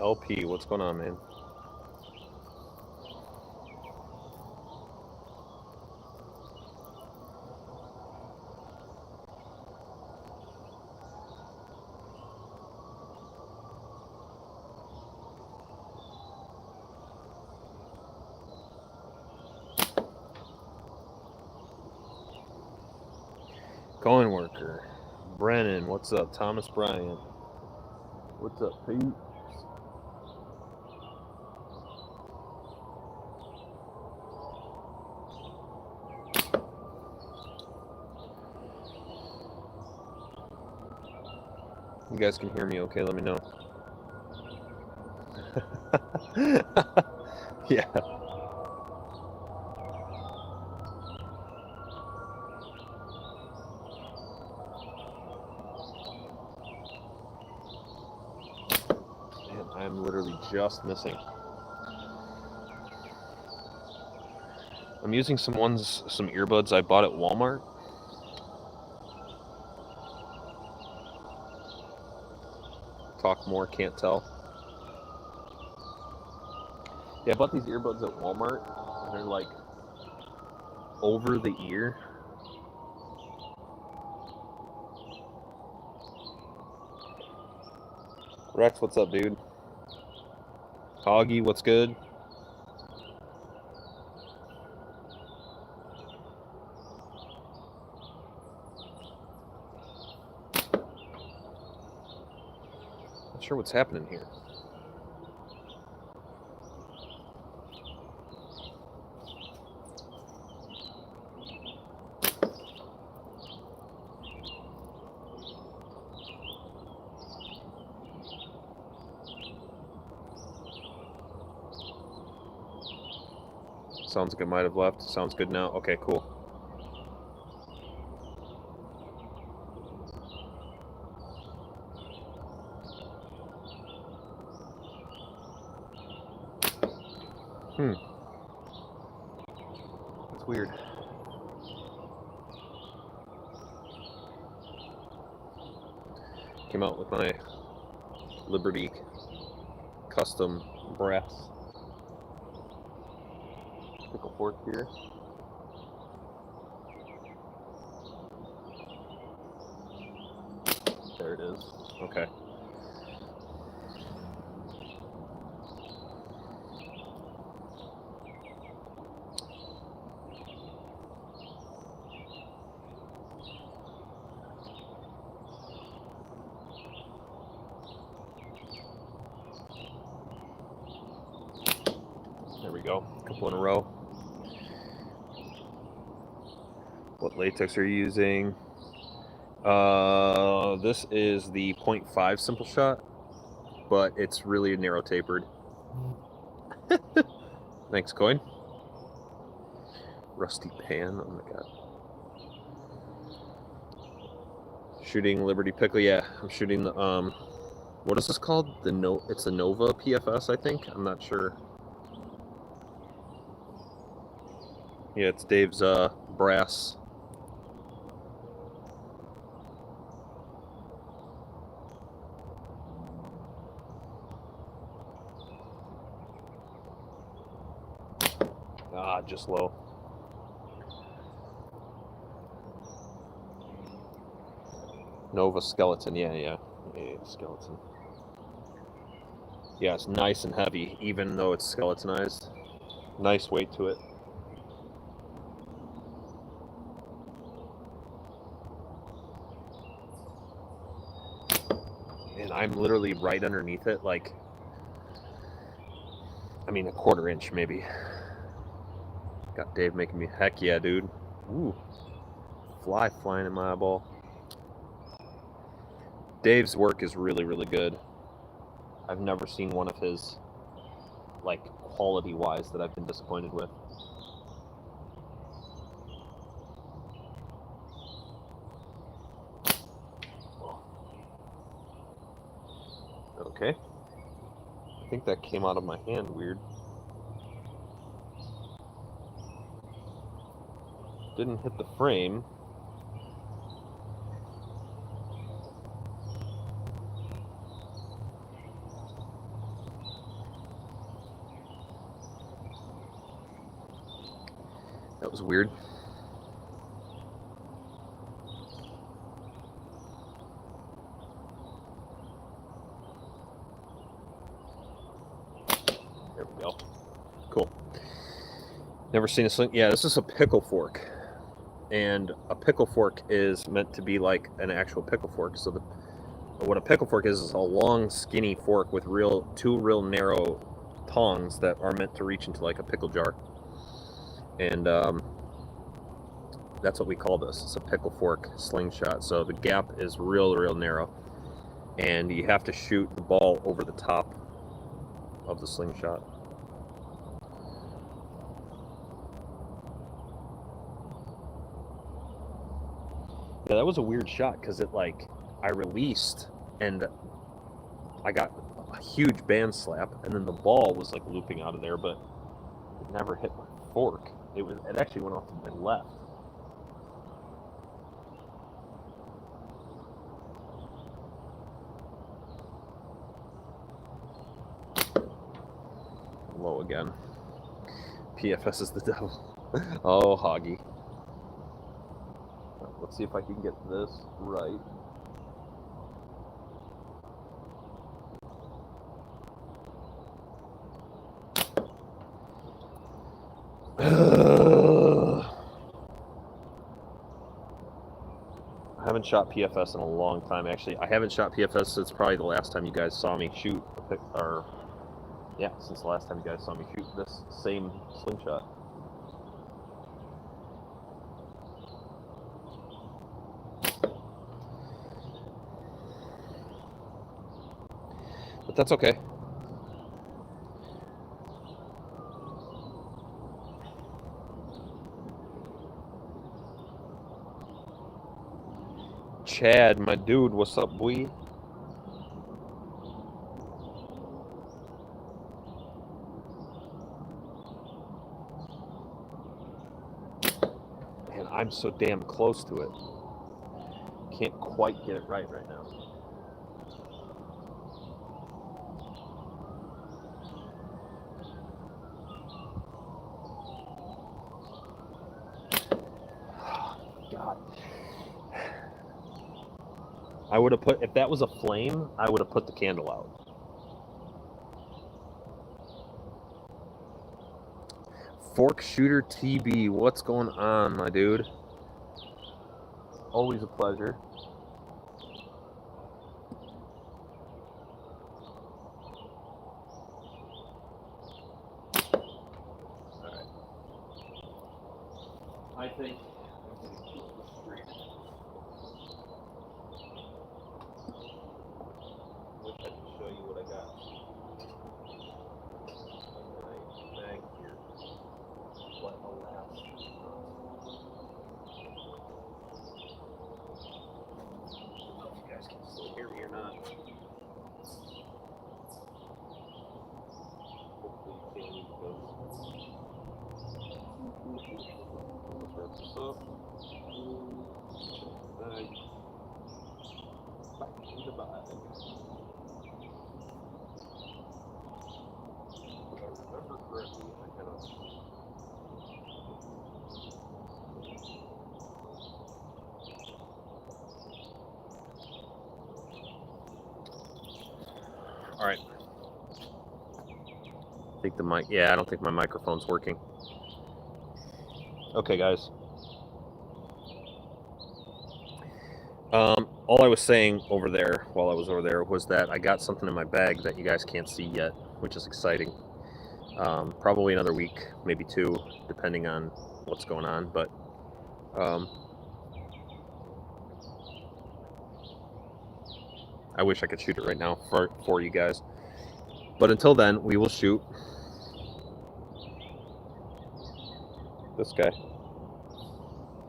LP, what's going on, man? Coin worker. Brennan, what's up? Thomas Bryant. What's up, Pete? You guys can hear me okay? Let me know. Yeah. Man, I'm literally just missing. I'm using some earbuds I bought at Walmart. Talk more, can't tell. Yeah, I bought these earbuds at Walmart, and they're like over the ear. Rex, what's up, dude? Hoggy, what's good? Not sure what's happening here. Sounds like it might have left. Sounds good now. Okay, cool. That's weird. Came out with my Liberty custom brass pickle fork here. There it is. Okay. There we go. A couple in a row. What latex are you using? This is the 0.5 Simple Shot, but it's really narrow tapered. Thanks, Coin. Rusty pan. Oh my god. Shooting Liberty Pickle. Yeah, I'm shooting the what is this called? It's the Nova PFS, I think. I'm not sure. Yeah, it's Dave's brass. Ah, just low. Nova skeleton, yeah, skeleton. Yeah, it's nice and heavy, even though it's skeletonized. Nice weight to it. And I'm literally right underneath it, like, I mean, a quarter inch maybe. Got Dave making me, heck yeah, dude. Ooh, fly flying in my eyeball. Dave's work is really, really good. I've never seen one of his, like, quality-wise that I've been disappointed with. Okay. I think that came out of my hand weird. Didn't hit the frame. That was weird. There we go. Cool. Never seen a sling. Yeah, this is a pickle fork. And a pickle fork is meant to be like an actual pickle fork. So what a pickle fork is a long, skinny fork with two real narrow tongs that are meant to reach into like a pickle jar. And that's what we call this. It's a pickle fork slingshot. So the gap is real narrow. And you have to shoot the ball over the top of the slingshot. Yeah, that was a weird shot because I released and I got a huge band slap, and then the ball was like looping out of there, but it never hit my fork. It actually went off to my left. Low again. PFS is the devil. Oh, Hoggy. Let's see if I can get this right. I haven't shot PFS in a long time. Actually, I haven't shot PFS since probably the last time you guys saw me shoot, since the last time you guys saw me shoot this same slingshot. But that's okay. Chad, my dude, what's up, boy? Man, I'm so damn close to it. Can't quite get it right now. God. I would have put, if that was a flame, I would have put the candle out. Fork Shooter TB, what's going on, my dude? Always a pleasure. Alright. I think wish I could show you what I got. Bag here. But alas. I don't know if you guys can still hear me or not. Hopefully you can, because let's wrap this up. Bag. Back in the bag. If I remember correctly, I kind of. All right. I think the mic. Yeah, I don't think my microphone's working. Okay, guys. All I was saying over there, while I was over there, was that I got something in my bag that you guys can't see yet, which is exciting. Probably another week, maybe 2, depending on what's going on. But I wish I could shoot it right now for you guys. But until then, we will shoot this guy.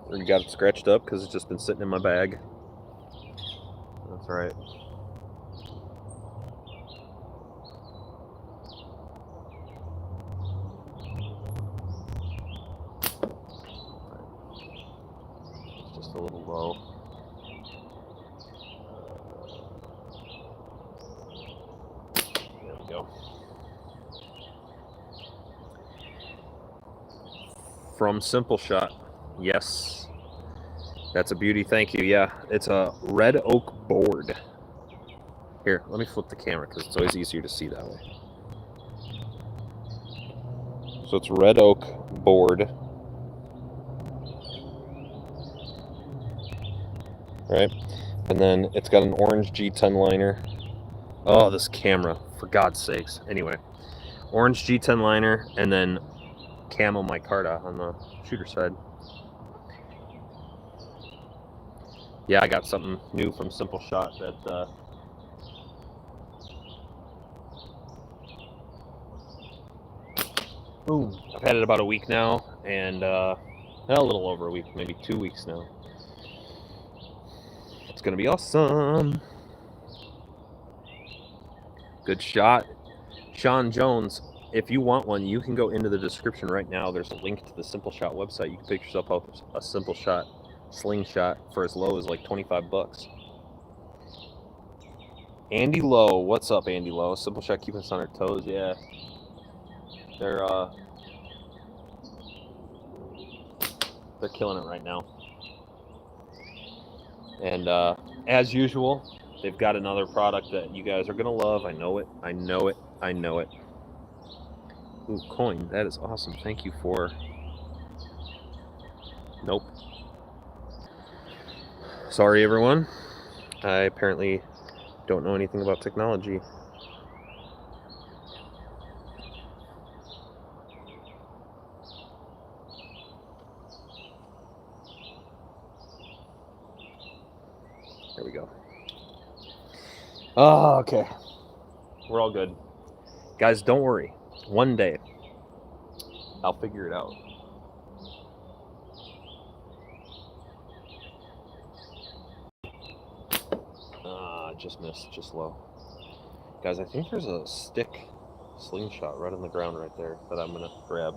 We got it scratched up because it's just been sitting in my bag. That's right. It's just a little low. There we go. from Simple Shot. Yes. That's a beauty. Thank you. Yeah, it's a red oak board. Here, let me flip the camera because it's always easier to see that way. So it's red oak board. Right? And then it's got an orange G10 liner. Oh, this camera, for God's sakes. Anyway, orange G10 liner and then camo micarta on the shooter side. Yeah, I got something new from Simple Shot that boom. I've had it about a week now, and a little over a week, maybe 2 weeks now. It's gonna be awesome. Good shot. Sean Jones, if you want one, you can go into the description right now. There's a link to the Simple Shot website. You can pick yourself up a Simple Shot slingshot for as low as like 25 bucks. Andy Lowe, what's up, Andy Lowe? Simple Shot keeping us on our toes, yeah. They're killing it right now. And as usual, they've got another product that you guys are gonna love. I know it. I know it. I know it. Ooh, coin. That is awesome. Thank you for. Nope. Sorry, everyone. I apparently don't know anything about technology. There we go. Oh, okay. We're all good. Guys, don't worry. One day, I'll figure it out. Just missed, just low. Guys, I think there's a stick slingshot right on the ground right there that I'm gonna grab.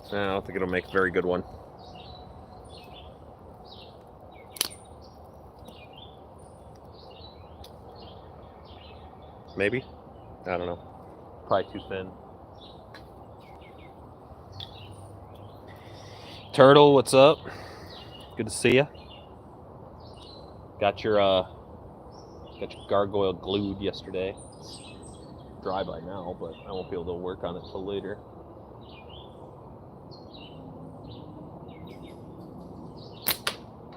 I don't think it'll make a very good one. Maybe? I don't know. Probably too thin. Turtle, what's up? Good to see you. Got your gargoyle glued yesterday. It's dry by now, but I won't be able to work on it till later.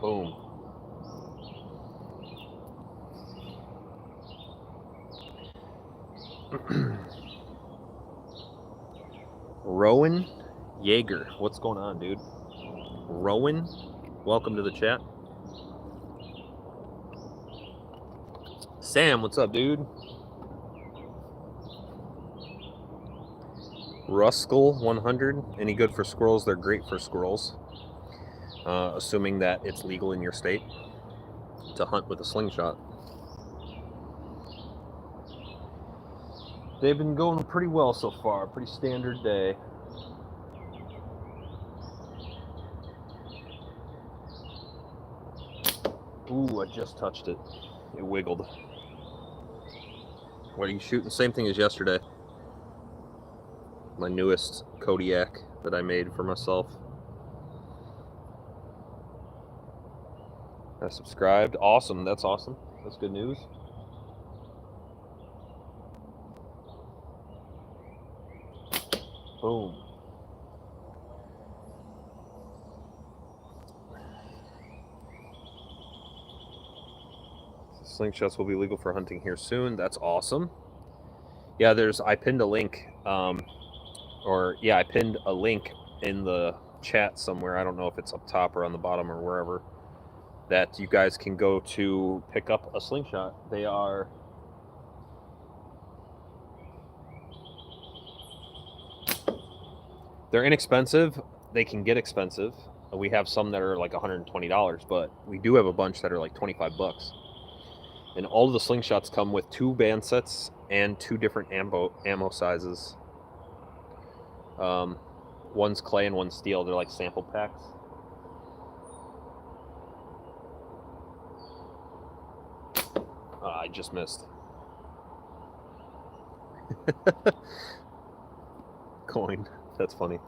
Boom. Rowan Yeager, what's going on, dude? Rowan, welcome to the chat. Sam, what's up, dude? Ruskell 100, any good for squirrels? They're great for squirrels, assuming that it's legal in your state to hunt with a slingshot. They've been going pretty well so far, pretty standard day. Ooh, I just touched it. It wiggled. What are you shooting? Same thing as yesterday. My newest Kodiak that I made for myself. I subscribed. Awesome. That's awesome. That's good news. Boom. Slingshots will be legal for hunting here soon. That's awesome. Yeah, I pinned a link. I pinned a link in the chat somewhere. I don't know if it's up top or on the bottom or wherever, that you guys can go to pick up a slingshot. They're inexpensive. They can get expensive. We have some that are like $120, but we do have a bunch that are like 25 bucks. And all of the slingshots come with 2 band sets and 2 different ammo sizes. One's clay and one's steel. They're like sample packs. I just missed. Coin. That's funny.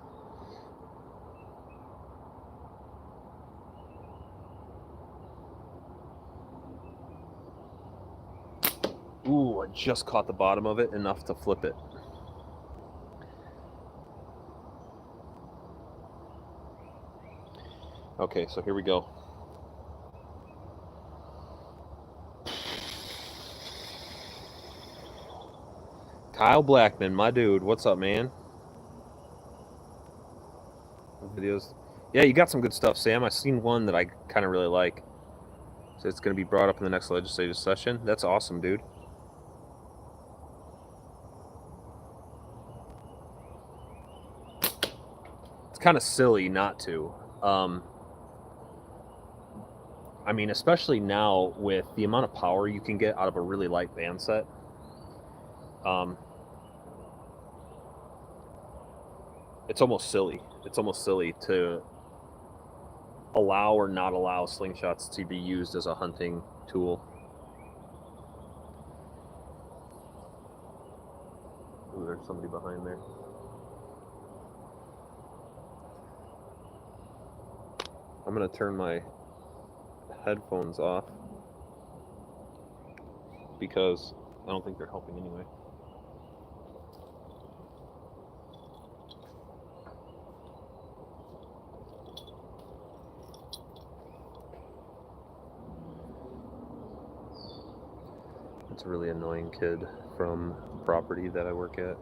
Ooh, I just caught the bottom of it enough to flip it. Okay, so here we go. Kyle Blackman, my dude, what's up, man? Videos. Yeah, you got some good stuff, Sam. I've seen one that I kind of really like. So it's going to be brought up in the next legislative session. That's awesome, dude. It's kind of silly not to. I mean, especially now with the amount of power you can get out of a really light band set. It's almost silly. It's almost silly to allow or not allow slingshots to be used as a hunting tool. Ooh, there's somebody behind there. I'm going to turn my headphones off because I don't think they're helping anyway. It's a really annoying kid from property that I work at.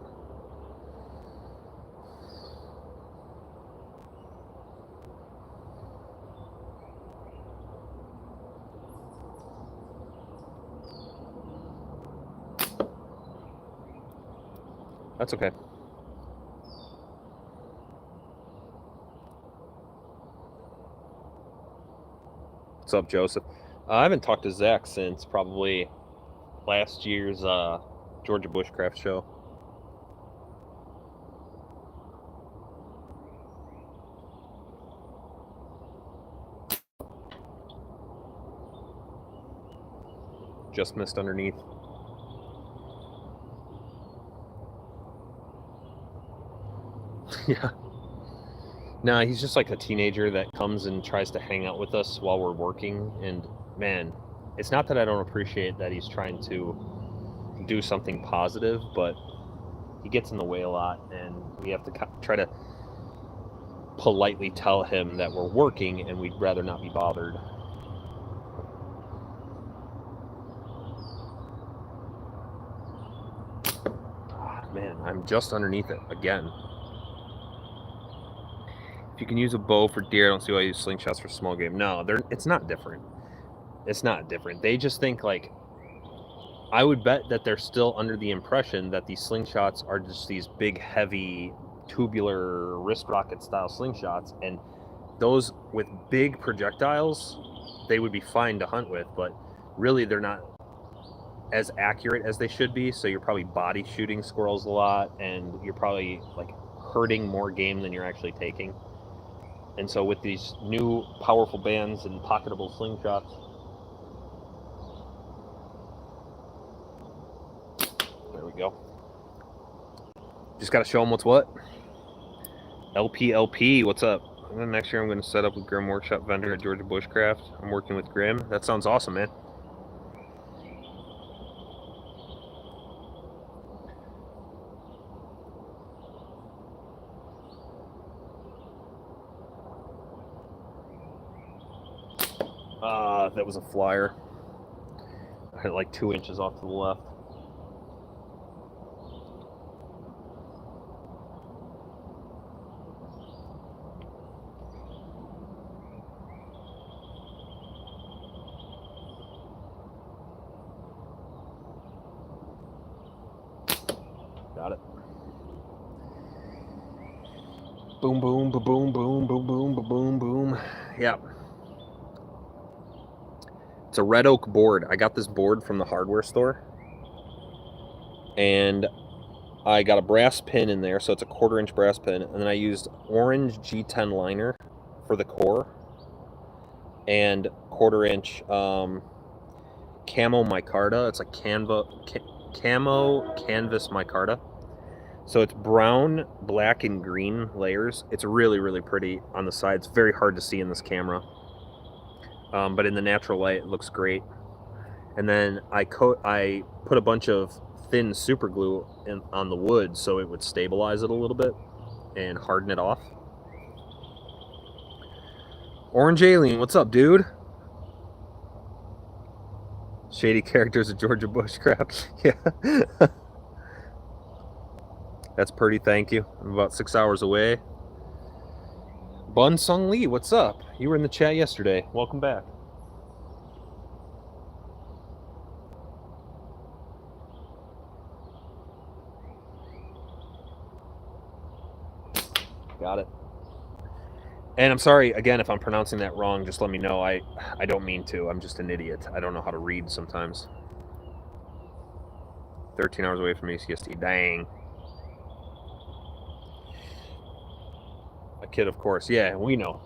That's okay. What's up, Joseph? I haven't talked to Zach since probably last year's Georgia Bushcraft show. Just missed underneath. Yeah. No, he's just like a teenager that comes and tries to hang out with us while we're working. And man, it's not that I don't appreciate that he's trying to do something positive, but he gets in the way a lot, and we have to try to politely tell him that we're working and we'd rather not be bothered. Man, I'm just underneath it again. If you can use a bow for deer, I don't see why you use slingshots for small game. No, it's not different. It's not different. They just think, like, I would bet that they're still under the impression that these slingshots are just these big, heavy, tubular wrist rocket style slingshots, and those with big projectiles, they would be fine to hunt with, but really they're not as accurate as they should be. So you're probably body shooting squirrels a lot, and you're probably like hurting more game than you're actually taking. And so with these new powerful bands and pocketable slingshots, there we go. Just got to show them what's what. LPLP, what's up? And then next year I'm going to set up with Grim Workshop vendor at Georgia Bushcraft. I'm working with Grim. That sounds awesome, man. That was a flyer. I hit like 2 inches off to the left. Got it. Boom, boom, boom, boom, boom, boom, boom, boom, boom. Yeah. It's a red oak board. I got this board from the hardware store. And I got a brass pin in there, so it's a 1/4 inch brass pin. And then I used orange G10 liner for the core. And 1/4 inch camo micarta. It's like camo canvas micarta. So it's brown, black, and green layers. It's really, really pretty on the sides. Very hard to see in this camera. But in the natural light, it looks great. And then I put a bunch of thin super glue on the wood so it would stabilize it a little bit and harden it off. Orange Alien, what's up, dude? Shady characters of Georgia Bush crap. Yeah. That's pretty, thank you. I'm about 6 hours away. Bun Sung Lee, what's up? You were in the chat yesterday. Welcome back. Got it. And I'm sorry, again, if I'm pronouncing that wrong, just let me know. I don't mean to. I'm just an idiot. I don't know how to read sometimes. 13 hours away from ACST. Dang. A kid, of course. Yeah, we know.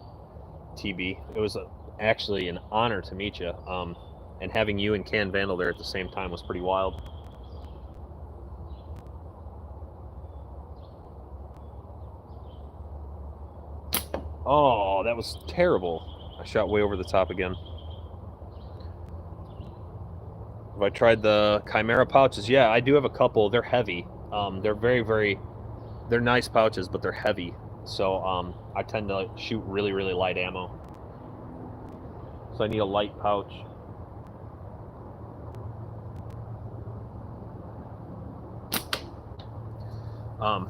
TB. It was actually an honor to meet you. And having you and Can Vandal there at the same time was pretty wild. Oh, that was terrible. I shot way over the top again. Have I tried the Chimera pouches? Yeah, I do have a couple. They're heavy. They're they're nice pouches, but they're heavy. So I tend to shoot really, really light ammo. So I need a light pouch. A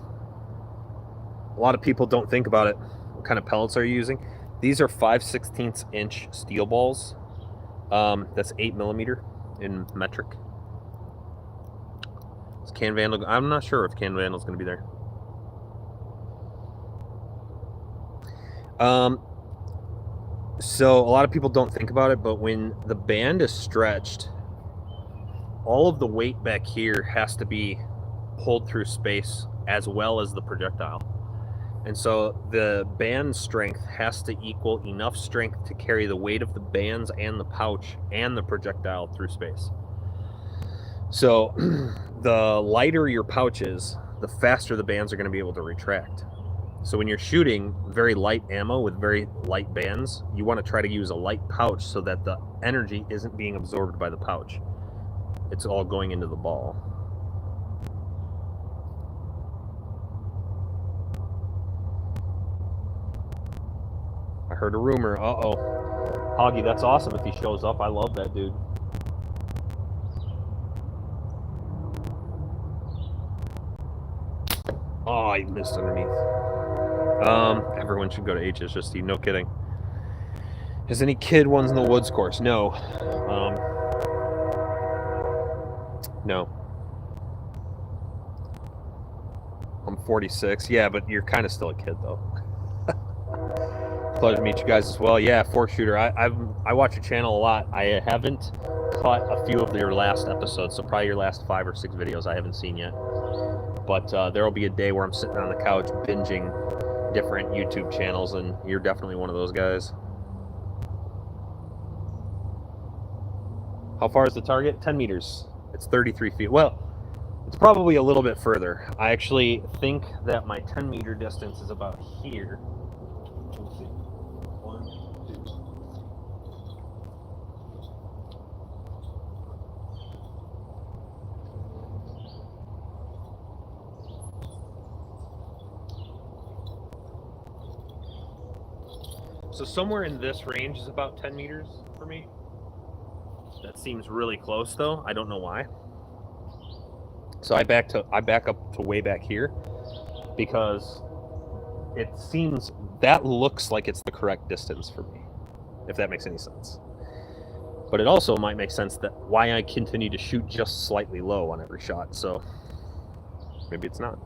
lot of people don't think about it. What kind of pellets are you using? These are 5/16 inch steel balls. That's 8mm in metric. Is Can Vandal? I'm not sure if Can Vandal's going to be there. So a lot of people don't think about it, but when the band is stretched, all of the weight back here has to be pulled through space as well as the projectile. And so the band strength has to equal enough strength to carry the weight of the bands and the pouch and the projectile through space. So the lighter your pouch is, the faster the bands are going to be able to retract. So when you're shooting very light ammo with very light bands, you want to try to use a light pouch so that the energy isn't being absorbed by the pouch. It's all going into the ball. I heard a rumor. Uh-oh. Hoggy, that's awesome if he shows up. I love that dude. Oh, I missed underneath. Everyone should go to HSST. No kidding. Has any kid ones in the woods course? No. No. I'm 46. Yeah, but you're kind of still a kid, though. Pleasure to meet you guys as well. Yeah, fork shooter. I watch your channel a lot. I haven't caught a few of your last episodes, so probably your last 5 or 6 videos I haven't seen yet. But there will be a day where I'm sitting on the couch binging different YouTube channels, and you're definitely one of those guys. How far is the target? 10 meters. It's 33 feet. Well, it's probably a little bit further. I actually think that my 10-meter distance is about here. Let's see. 1, 2. So somewhere in this range is about 10 meters for me. That seems really close, though. I don't know why. So I back up to way back here because it seems that looks like it's the correct distance for me, if that makes any sense. But it also might make sense that why I continue to shoot just slightly low on every shot. So maybe it's not.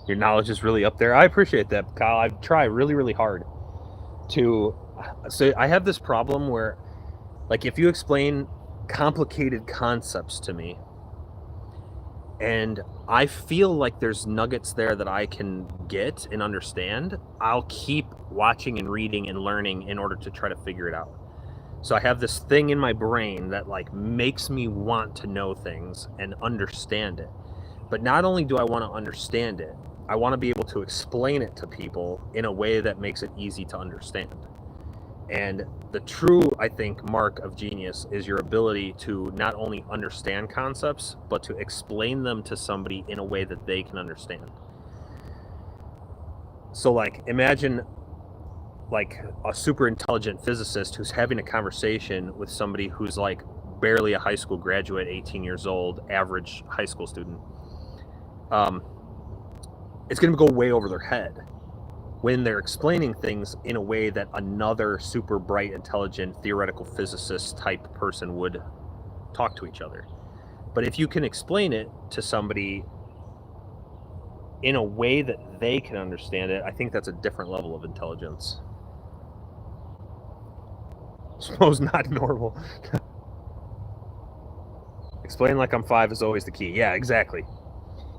Your knowledge is really up there. I appreciate that, Kyle. I try really, really hard to. So I have this problem where, like, if you explain complicated concepts to me and I feel like there's nuggets there that I can get and understand. I'll keep watching and reading and learning in order to try to figure it out. So I have this thing in my brain that like makes me want to know things and understand it. But not only do I want to understand it, I want to be able to explain it to people in a way that makes it easy to understand. And the true, I think, mark of genius is your ability to not only understand concepts, but to explain them to somebody in a way that they can understand. So like, imagine like a super intelligent physicist who's having a conversation with somebody who's like barely a high school graduate, 18 years old, average high school student. It's going to go way over their head when they're explaining things in a way that another super bright, intelligent, theoretical physicist type person would talk to each other. But if you can explain it to somebody in a way that they can understand it, I think that's a different level of intelligence. Suppose not normal. Explain like I'm 5 is always the key. Yeah, exactly.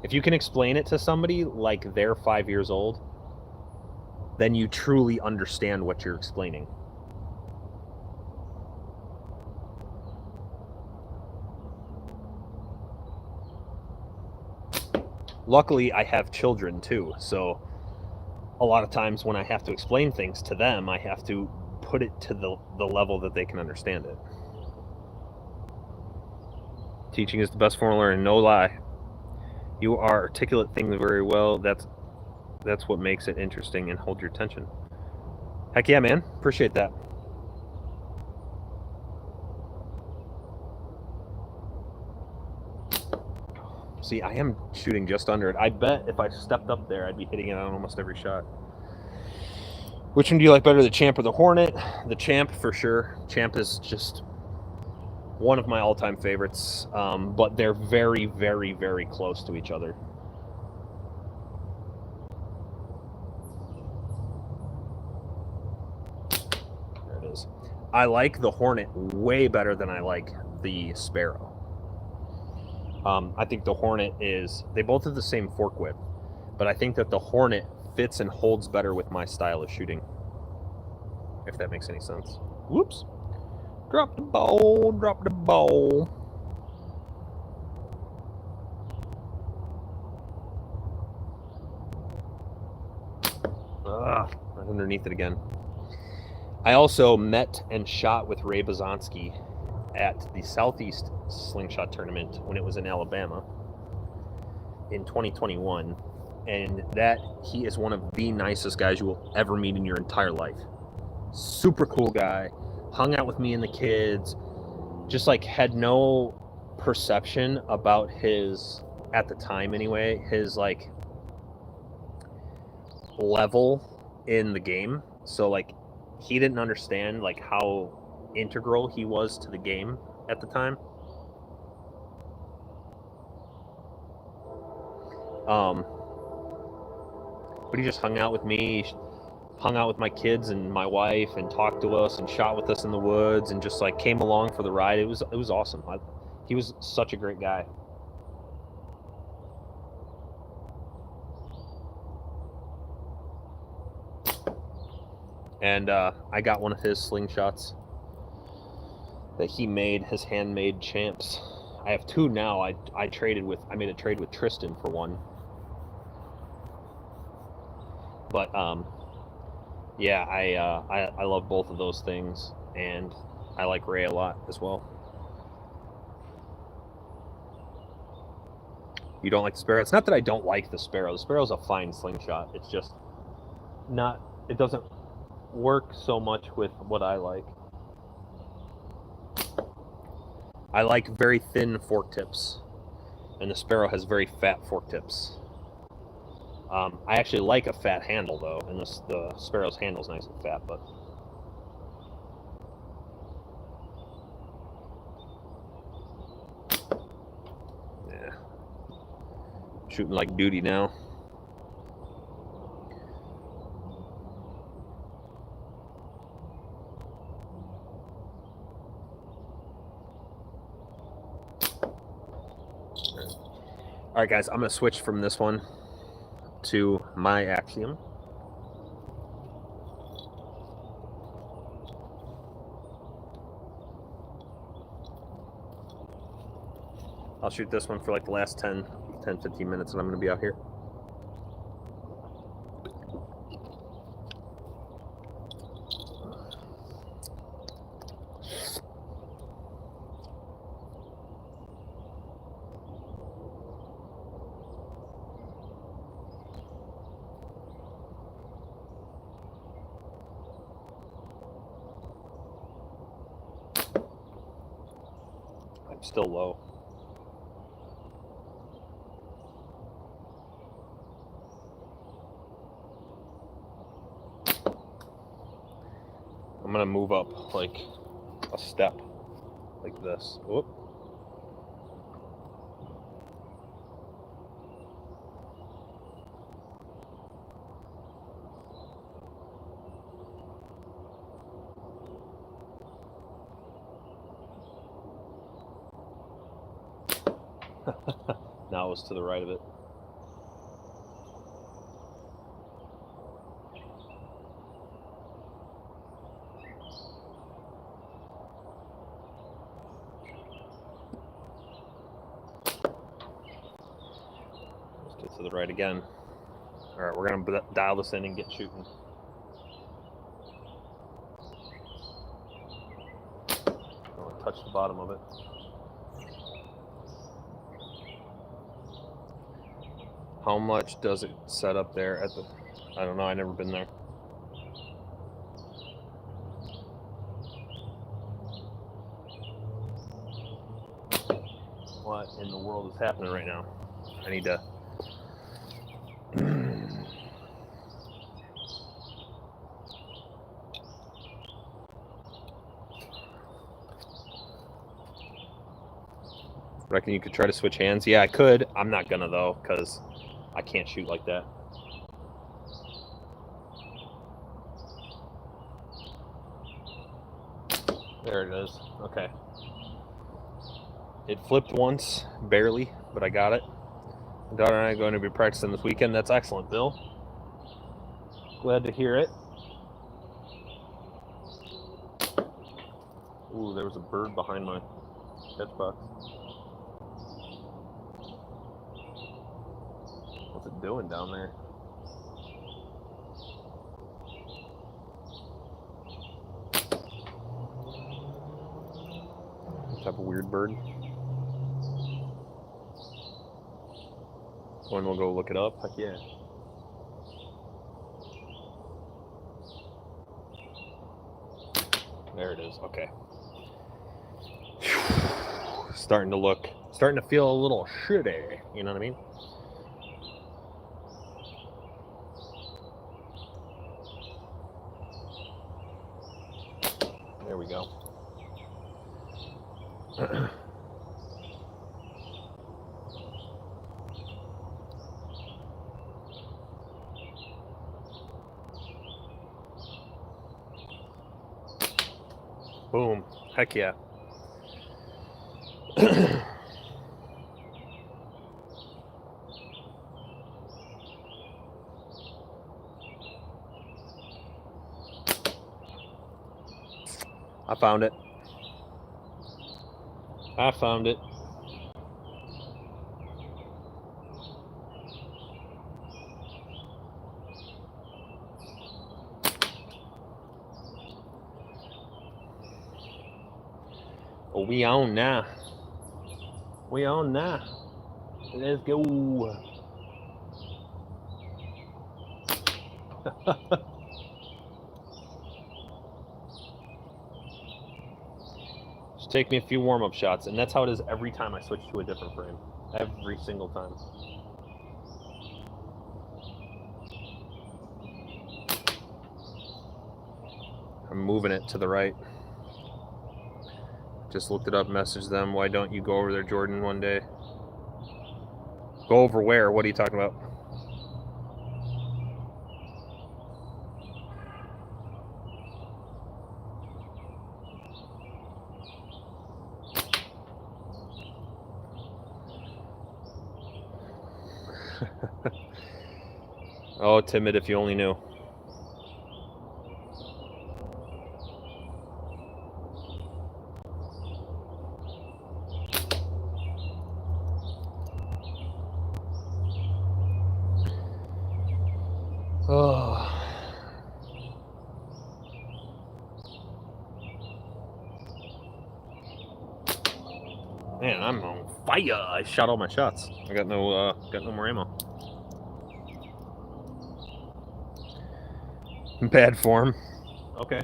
If you can explain it to somebody like they're 5 years old, then you truly understand what you're explaining. Luckily, I have children too, so a lot of times when I have to explain things to them, I have to put it to the level that they can understand it. Teaching is the best form of learning, no lie. You are articulate things very well. That's what makes it interesting and hold your attention. Heck yeah, man. Appreciate that. See, I am shooting just under it. I bet if I stepped up there, I'd be hitting it on almost every shot. Which one do you like better, the Champ or the Hornet? The Champ, for sure. Champ is just one of my all-time favorites, but they're very, very, very close to each other. There it is. I like the Hornet way better than I like the Sparrow. I think the Hornet they both have the same fork width, but I think that the Hornet fits and holds better with my style of shooting, if that makes any sense. Whoops. Drop the ball, drop the ball. Right underneath it again. I also met and shot with Ray Bazanski at the Southeast Slingshot tournament when it was in Alabama in 2021, and that he is one of the nicest guys you will ever meet in your entire life. Super cool guy, hung out with me and the kids, just like had no perception about his, at the time anyway, his like level in the game. So like he didn't understand like how integral he was to the game at the time. But he just hung out with me, hung out with my kids and my wife, and talked to us and shot with us in the woods, and just like came along for the ride. It was awesome. He was such a great guy. And I got one of his slingshots that he made, his handmade Champs. I have two now. I made a trade with Tristan for one. But yeah, I love both of those things, and I like Ray a lot as well. You don't like the Sparrow? It's not that I don't like the Sparrow. The Sparrow's a fine slingshot. It's just not, it doesn't work so much with what I like. I like very thin fork tips, and the Sparrow has very fat fork tips. I actually like a fat handle though, and the Sparrow's handle's nice and fat, but yeah, shooting like duty now. Alright guys, I'm going to switch from this one to my Axiom. I'll shoot this one for like the last 10, 15 minutes and I'm going to be out here. I'm still low. I'm gonna move up like a step, like this. Whoop. Now it's to the right of it. Let's get to the right again. All right, we're gonna dial this in and get shooting. I'll touch the bottom of it. How much does it set up there at the... I don't know, I've never been there. What in the world is happening right now? I need to... Reckon you could try to switch hands? Yeah, I could. I'm not gonna though, because I can't shoot like that. There it is. Okay. It flipped once, barely, but I got it. My daughter and I are going to be practicing this weekend. That's excellent, Bill. Glad to hear it. Ooh, there was a bird behind my catch box. What's it doing down there? What type of weird bird? One will go look it up. Heck yeah. There it is. Okay. Starting to feel a little shitty. You know what I mean? There we go. Boom. Heck yeah. I found it. I found it. Oh, we on now. We on now. Let's go. Just take me a few warm-up shots, and that's how it is every time I switch to a different frame. Every single time. I'm moving it to the right. Just looked it up, messaged them. Why don't you go over there, Jordan, one day? Go over where? What are you talking about? Oh, timid if you only knew. Oh. Man, I'm on fire. I shot all my shots. I got no more ammo. Bad form. Okay.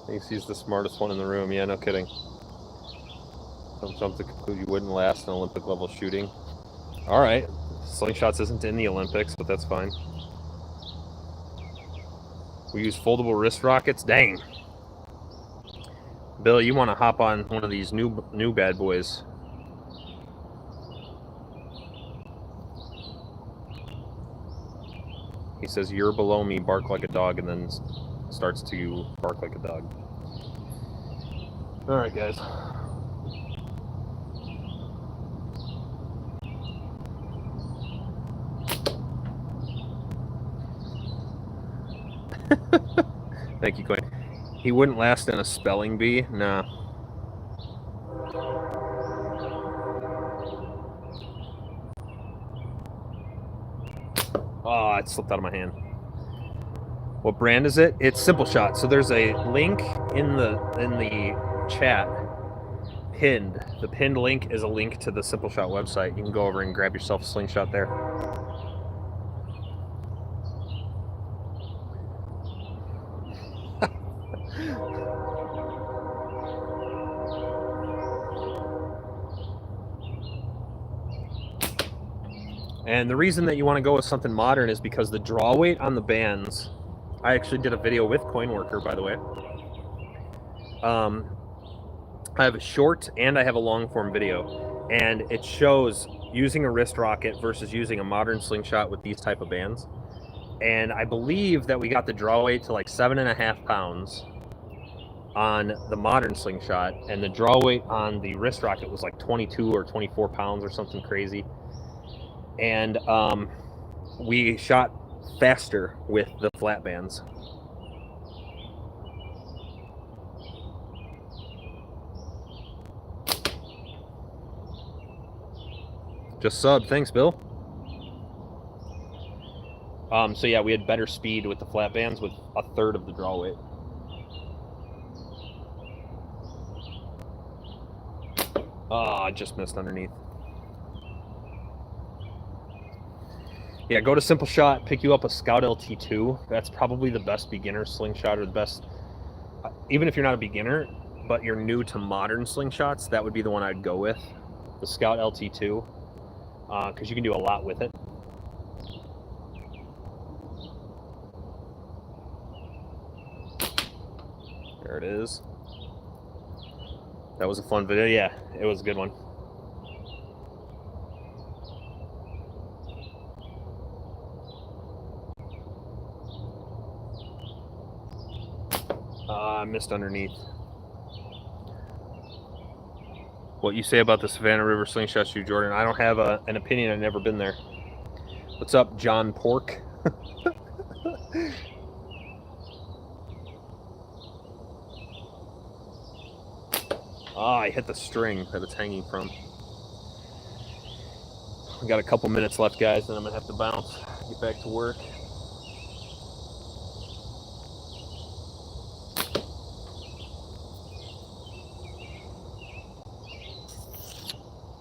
Thinks he's the smartest one in the room. Yeah, no kidding. Don't jump to conclude you wouldn't last in Olympic level shooting. Alright. Slingshots isn't in the Olympics, but that's fine. We use foldable wrist rockets? Dang. Bill, you want to hop on one of these new bad boys. He says, "You're below me, bark like a dog," and then starts to bark like a dog. Alright, guys. Thank you, Coin. He wouldn't last in a spelling bee? Nah. Oh, it slipped out of my hand. What brand is it? It's Simple Shot. So there's a link in the chat pinned. The pinned link is a link to the Simple Shot website. You can go over and grab yourself a slingshot there. And the reason that you want to go with something modern is because the draw weight on the bands, I actually did a video with Coinworker, by the way. I have a short and I have a long form video, and it shows using a wrist rocket versus using a modern slingshot with these type of bands. And I believe that we got the draw weight to like 7.5 pounds on the modern slingshot, and the draw weight on the wrist rocket was like 22 or 24 pounds or something crazy. And we shot faster with the flat bands. Just sub, thanks, Bill. So yeah, we had better speed with the flat bands with 1/3 of the draw weight. Oh, I just missed underneath. Yeah, go to Simple Shot, pick you up a Scout LT2. That's probably the best beginner slingshot, or the best, even if you're not a beginner, but you're new to modern slingshots, that would be the one I'd go with, the Scout LT2, because you can do a lot with it. There it is. That was a fun video. Yeah, it was a good one. I missed underneath. What you say about the Savannah River slingshot shoot, Jordan? I don't have an opinion. I've never been there. What's up, John Pork? I hit the string that it's hanging from. We got a couple minutes left, guys, then I'm gonna have to bounce, get back to work.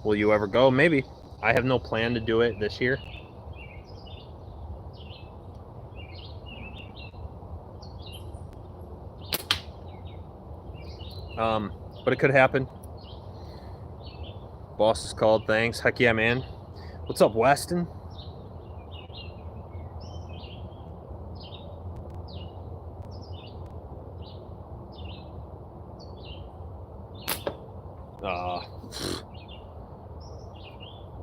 Will you ever go? Maybe. I have no plan to do it this year. But it could happen. Boss is called. Thanks. Heck yeah, man. What's up, Weston?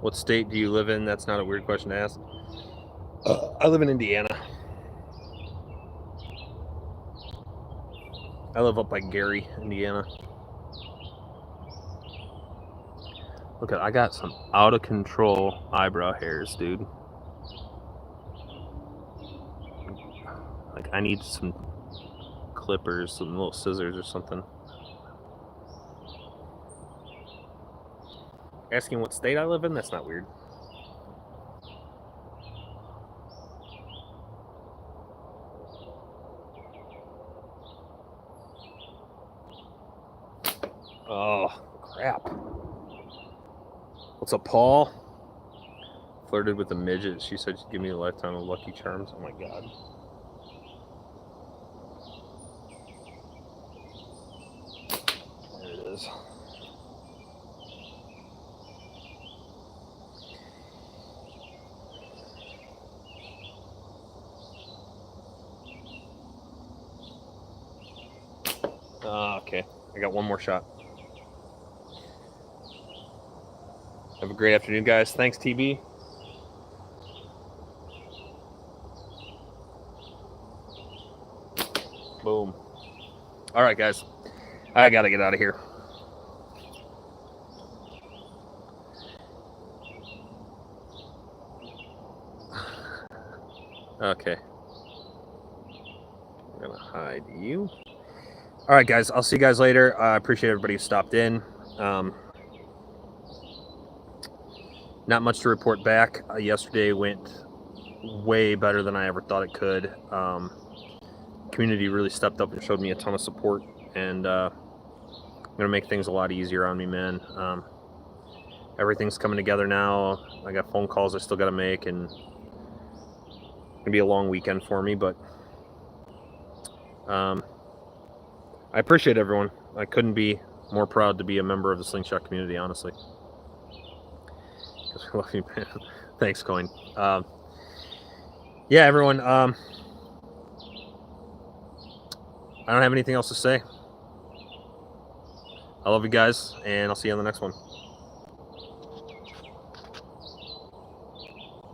What state do you live in? That's not a weird question to ask. I live in Indiana. I live up by Gary, Indiana. Look, I got some out of control eyebrow hairs, dude. Like, I need some clippers, some little scissors or something. Asking what state I live in? That's not weird. Oh, crap. What's up, Paul? Flirted with a midget. She said she'd give me a lifetime of Lucky Charms. Oh my god. There it is. Okay. I got one more shot. Have a great afternoon, guys. Thanks, TB. Boom. All right, guys. I got to get out of here. Okay. I'm going to hide you. All right, guys. I'll see you guys later. I appreciate everybody who stopped in. Not much to report back. Yesterday went way better than I ever thought it could. Community really stepped up and showed me a ton of support, and I'm gonna make things a lot easier on me, man. Everything's coming together now. I got phone calls I still got to make, and it's gonna be a long weekend for me, but I appreciate everyone. I couldn't be more proud to be a member of the Slingshot community, honestly. I love you, man. Thanks, Coin. Yeah, everyone. I don't have anything else to say. I love you guys, and I'll see you on the next one.